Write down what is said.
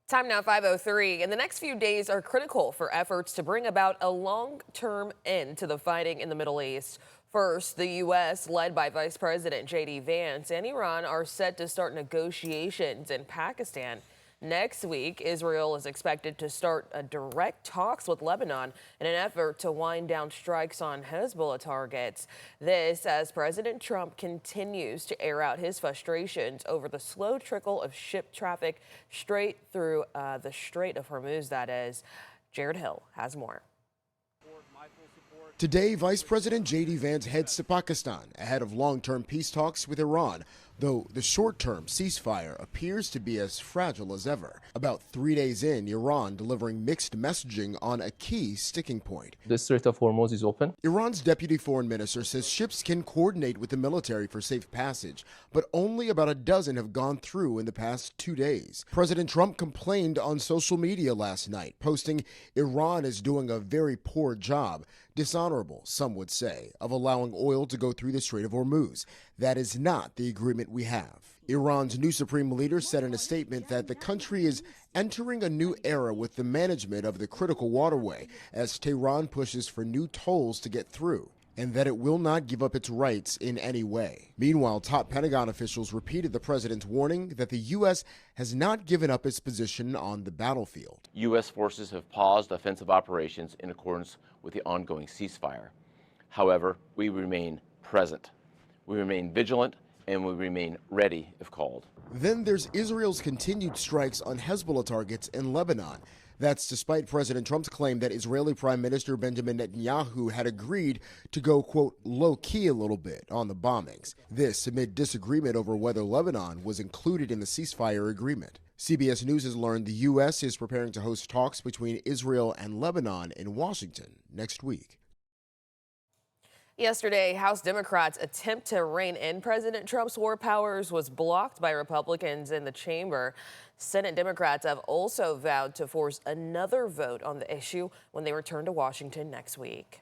Time now 5:03, and the next few days are critical for efforts to bring about a long-term end to the fighting in the Middle East. First, the U.S., led by Vice President J.D. Vance, and Iran are set to start negotiations in Pakistan. Next week, Israel is expected to start direct talks with Lebanon in an effort to wind down strikes on Hezbollah targets. This as President Trump continues to air out his frustrations over the slow trickle of ship traffic straight through the Strait of Hormuz, that is. Jared Hill has more. Today, Vice President J.D. Vance heads to Pakistan ahead of long-term peace talks with Iran, though the short-term ceasefire appears to be as fragile as ever. About 3 days in, Iran delivering mixed messaging on a key sticking point. The Strait of Hormuz is open. Iran's deputy foreign minister says ships can coordinate with the military for safe passage, but only about a dozen have gone through in the past 2 days. President Trump complained on social media last night, posting, "Iran is doing a very poor job, dishonorable, some would say, of allowing oil to go through the Strait of Hormuz. That is not the agreement we have." Iran's new supreme leader said in a statement that the country is entering a new era with the management of the critical waterway as Tehran pushes for new tolls to get through, and that it will not give up its rights in any way. Meanwhile, top Pentagon officials repeated the president's warning that the U.S. has not given up its position on the battlefield. U.S. forces have paused offensive operations in accordance with the ongoing ceasefire. However, we remain present. We remain vigilant, and we remain ready if called. Then there's Israel's continued strikes on Hezbollah targets in Lebanon. That's despite President Trump's claim that Israeli Prime Minister Benjamin Netanyahu had agreed to go, quote, low-key a little bit on the bombings. This amid disagreement over whether Lebanon was included in the ceasefire agreement. CBS News has learned the U.S. is preparing to host talks between Israel and Lebanon in Washington next week. Yesterday, House Democrats' attempt to rein in President Trump's war powers was blocked by Republicans in the chamber. Senate Democrats have also vowed to force another vote on the issue when they return to Washington next week.